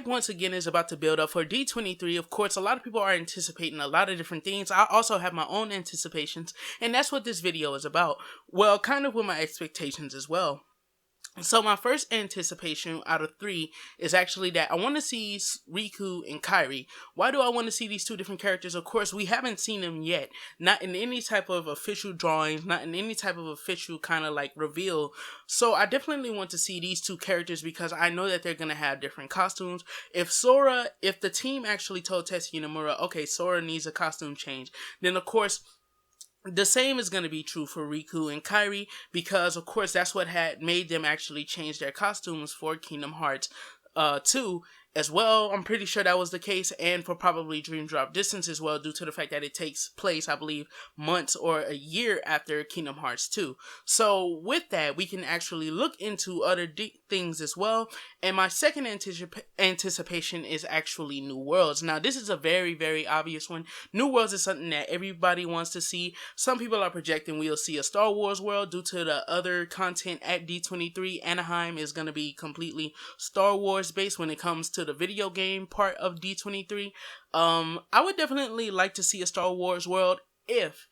once again is about to build up for D23. Of course, a lot of people are anticipating a lot of different things. I also have my own anticipations, and that's what this video is about. Well, kind of with my expectations as well. So my first anticipation out of 3 is actually that I want to see Riku and Kairi. Why do I want to see these two different characters? Of course, we haven't seen them yet. Not in any type of official drawings, not in any type of official kind of like reveal. So I definitely want to see these two characters because I know that they're going to have different costumes. If the team actually told Tetsuya Nomura, okay, Sora needs a costume change, then of course, the same is going to be true for Riku and Kairi because, of course, that's what had made them actually change their costumes for Kingdom Hearts 2 as well. I'm pretty sure that was the case, and for probably Dream Drop Distance as well, due to the fact that it takes place, I believe, months or a year after Kingdom Hearts 2. So with that, we can actually look into other things as well. And my second anticipation is actually New Worlds. Now, this is a very, very obvious one. New Worlds is something that everybody wants to see. Some people are projecting we'll see a Star Wars world due to the other content at D23. Anaheim is going to be completely Star Wars based when it comes to the video game part of D23. I would definitely like to see a Star Wars world if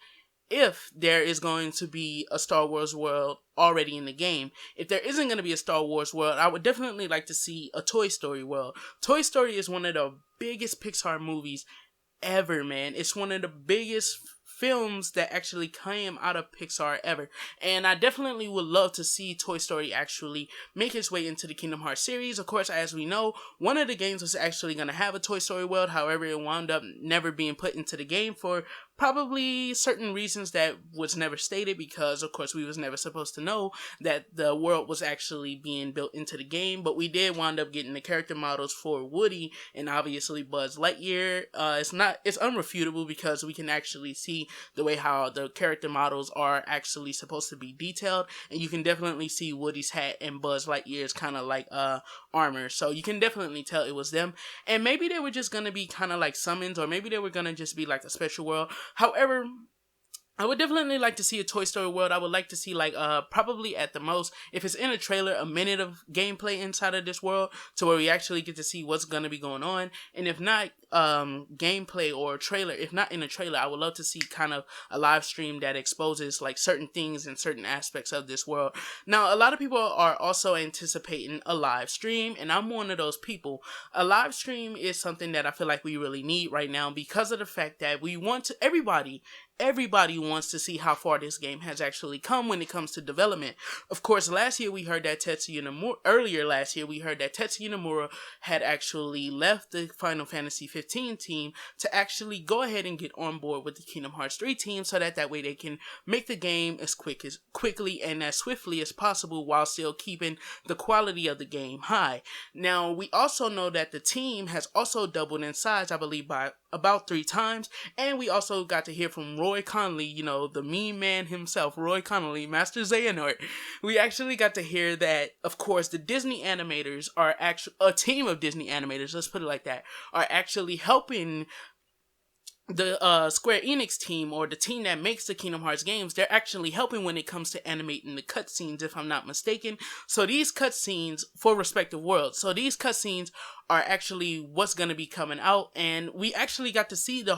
there is going to be a Star Wars world already in the game. If there isn't going to be a Star Wars world, I would definitely like to see a Toy Story world. Toy Story is one of the biggest Pixar movies ever, man. It's one of the biggest films that actually came out of Pixar ever, and I definitely would love to see Toy Story actually make its way into the Kingdom Hearts series. Of course, as we know, one of the games was actually going to have a Toy Story world, however it wound up never being put into the game for probably certain reasons that was never stated, because of course we was never supposed to know that the world was actually being built into the game. But we did wind up getting the character models for Woody and obviously Buzz Lightyear. It's unrefutable because we can actually see the way how the character models are actually supposed to be detailed, and you can definitely see Woody's hat and Buzz Lightyear's kind of like armor, so you can definitely tell it was them. And maybe they were just gonna be kind of like summons, or maybe they were gonna just be like a special world. However, I would definitely like to see a Toy Story world. I would like to see, like, probably at the most, if it's in a trailer, a minute of gameplay inside of this world to where we actually get to see what's going to be going on. And if not gameplay or a trailer, if not in a trailer, I would love to see kind of a live stream that exposes, like, certain things and certain aspects of this world. Now, a lot of people are also anticipating a live stream, and I'm one of those people. A live stream is something that I feel like we really need right now because of the fact that we want to, everybody wants to see how far this game has actually come when it comes to development. Of course, last year we heard that Tetsuya Nomura had actually left the Final Fantasy 15 team to actually go ahead and get on board with the Kingdom Hearts 3 team, so that way they can make the game as quickly and as swiftly as possible while still keeping the quality of the game high. Now, we also know that the team has also doubled in size, I believe, by about 3 times, and we also got to hear from Roy Connolly, the meme man himself, Roy Connolly, Master Xehanort. We actually got to hear that, of course, the Disney animators are actually, a team of Disney animators, let's put it like that, are actually helping the Square Enix team, or the team that makes the Kingdom Hearts games. They're actually helping when it comes to animating the cutscenes, if I'm not mistaken. So these cutscenes for respective worlds. So these cutscenes are actually what's going to be coming out, and we actually got to see the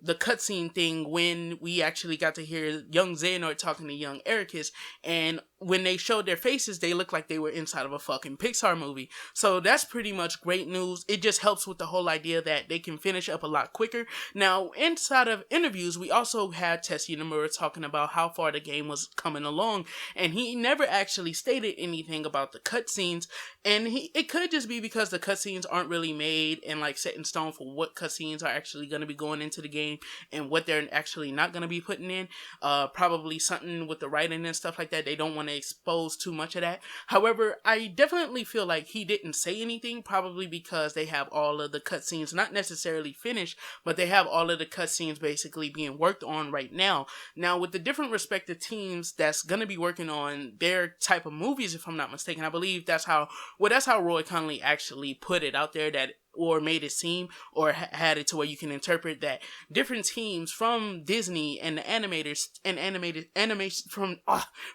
cutscene thing when we actually got to hear young Xehanort talking to young Ericus, and when they showed their faces, they looked like they were inside of a fucking Pixar movie. So that's pretty much great news. It just helps with the whole idea that they can finish up a lot quicker. Now, inside of interviews, we also had Tetsuya Nomura talking about how far the game was coming along, and he never actually stated anything about the cutscenes, and it could just be because the cutscenes aren't really made and like set in stone for what cutscenes are actually going to be going into the game and what they're actually not going to be putting in. Probably something with the writing and stuff like that. They don't want to expose too much of that. However, I definitely feel like he didn't say anything, probably because they have all of the cutscenes not necessarily finished, but they have all of the cutscenes basically being worked on right now. Now, with the different respective teams that's going to be working on their type of movies, if I'm not mistaken, I believe that's how Roy Connolly actually put it out there, that or made it seem, or had it to where you can interpret that different teams from Disney and the animators and animated animation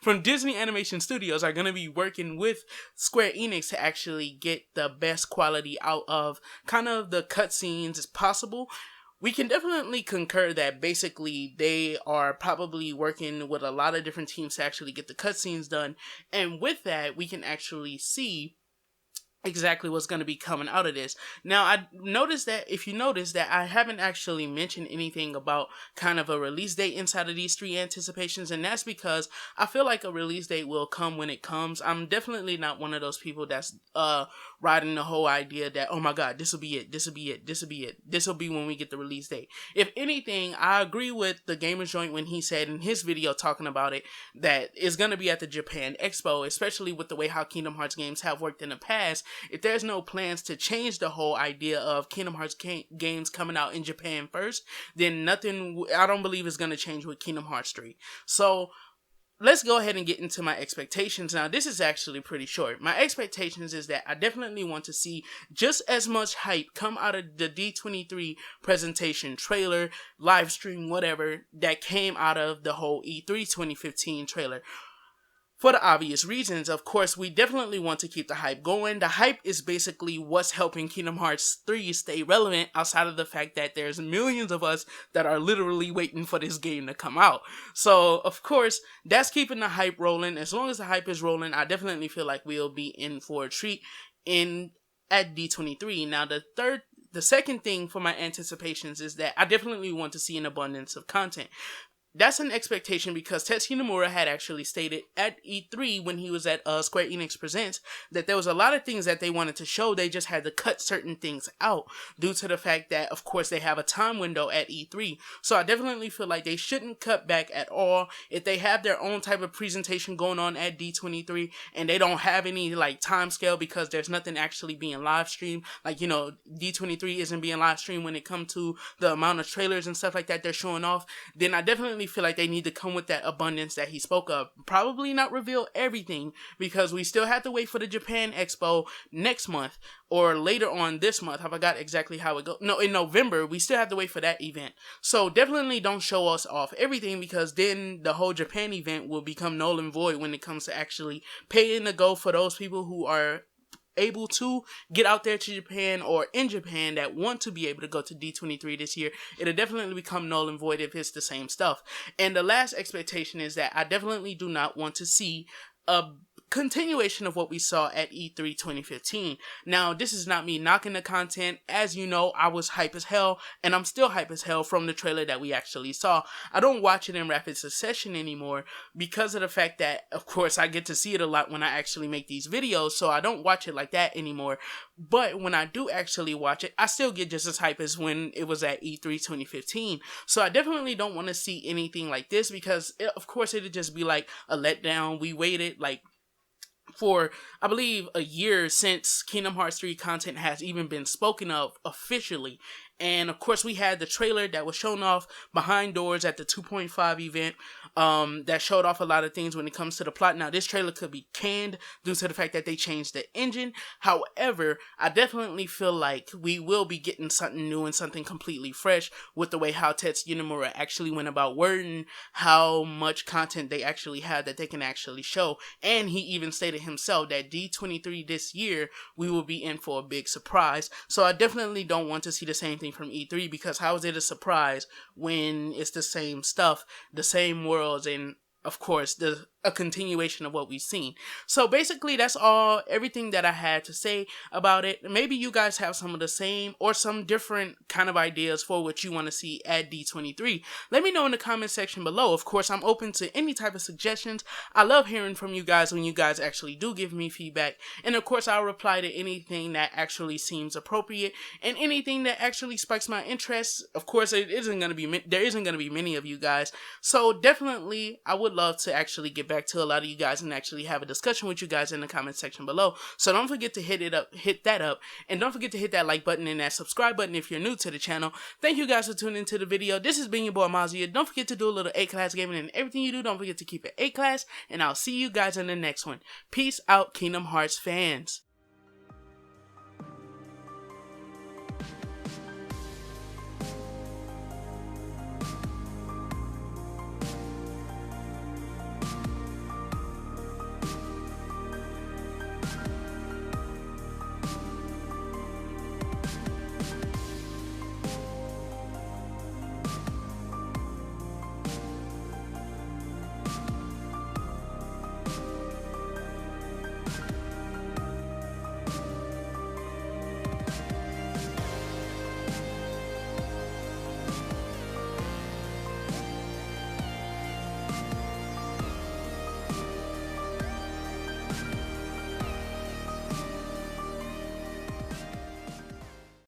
from Disney Animation Studios are going to be working with Square Enix to actually get the best quality out of kind of the cutscenes as possible. We can definitely concur that basically they are probably working with a lot of different teams to actually get the cutscenes done, and with that we can actually see exactly what's going to be coming out of this. Now, I noticed that if you notice that I haven't actually mentioned anything about kind of a release date inside of these three anticipations, and that's because I feel like a release date will come when it comes. I'm definitely not one of those people that's riding the whole idea that, oh my god, this will be it, this will be it, this will be it, this will be when we get the release date. If anything, I agree with the Gamers Joint when he said in his video talking about it that it's going to be at the Japan Expo, especially with the way how Kingdom Hearts games have worked in the past. If there's no plans to change the whole idea of Kingdom Hearts games coming out in Japan first, then nothing, I don't believe, is going to change with Kingdom Hearts 3. So let's go ahead and get into my expectations. Now, this is actually pretty short. My expectations is that I definitely want to see just as much hype come out of the D23 presentation, trailer, live stream, whatever, that came out of the whole E3 2015 trailer. For the obvious reasons, of course, we definitely want to keep the hype going. The hype is basically what's helping Kingdom Hearts 3 stay relevant, outside of the fact that there's millions of us that are literally waiting for this game to come out. So, of course, that's keeping the hype rolling. As long as the hype is rolling, I definitely feel like we'll be in for a treat at D23. Now, the second thing for my anticipations is that I definitely want to see an abundance of content. That's an expectation because Tetsuya Nomura had actually stated at E3 when he was at Square Enix Presents that there was a lot of things that they wanted to show. They just had to cut certain things out due to the fact that, of course, they have a time window at E3. So I definitely feel like they shouldn't cut back at all. If they have their own type of presentation going on at D23 and they don't have any like time scale because there's nothing actually being live streamed, like, you know, D23 isn't being live streamed when it comes to the amount of trailers and stuff like that they're showing off, then I definitely feel like they need to come with that abundance that he spoke of. Probably not reveal everything because we still have to wait for the Japan Expo next month or later on this month. I forgot exactly how it goes. No, in November, we still have to wait for that event. So definitely don't show us off everything because then the whole Japan event will become null and void when it comes to actually paying to go for those people who are able to get out there to Japan or in Japan that want to be able to go to D23 this year. It'll definitely become null and void if it's the same stuff. And the last expectation is that I definitely do not want to see a continuation of what we saw at E3 2015. Now, this is not me knocking the content. As you know, I was hype as hell, and I'm still hype as hell from the trailer that we actually saw. I don't watch it in rapid succession anymore because of the fact that, of course, I get to see it a lot when I actually make these videos, so I don't watch it like that anymore. But when I do actually watch it, I still get just as hype as when it was at E3 2015. So I definitely don't want to see anything like this because, of course, it'd just be like a letdown. We waited like for, I believe, a year since Kingdom Hearts 3 content has even been spoken of officially. And of course, we had the trailer that was shown off behind doors at the 2.5 event that showed off a lot of things when it comes to the plot. Now, this trailer could be canned due to the fact that they changed the engine. However, I definitely feel like we will be getting something new and something completely fresh with the way how Tetsuya Nomura actually went about wording how much content they actually have that they can actually show. And he even stated himself that D23 this year, we will be in for a big surprise. So I definitely don't want to see the same thing from E3 because how is it a surprise when it's the same stuff, the same worlds, and of course a continuation of what we've seen. So basically that's everything that I had to say about it. Maybe you guys have some of the same or some different kind of ideas for what you want to see at D23. Let me know in the comment section below. Of course, I'm open to any type of suggestions. I love hearing from you guys when you guys actually do give me feedback. And of course, I'll reply to anything that actually seems appropriate and anything that actually spikes my interest. Of course, there isn't going to be many of you guys. So definitely, I would love to actually get back to a lot of you guys and actually have a discussion with you guys in the comment section below. So don't forget to hit that up, and don't forget to hit that like button and that subscribe button if you're new to the channel. Thank you guys for tuning into the video. This has been your boy Mazia. Don't forget to do a little A-class gaming, and everything you do, don't forget to keep it A-class, and I'll see you guys in the next one. Peace out, Kingdom Hearts fans.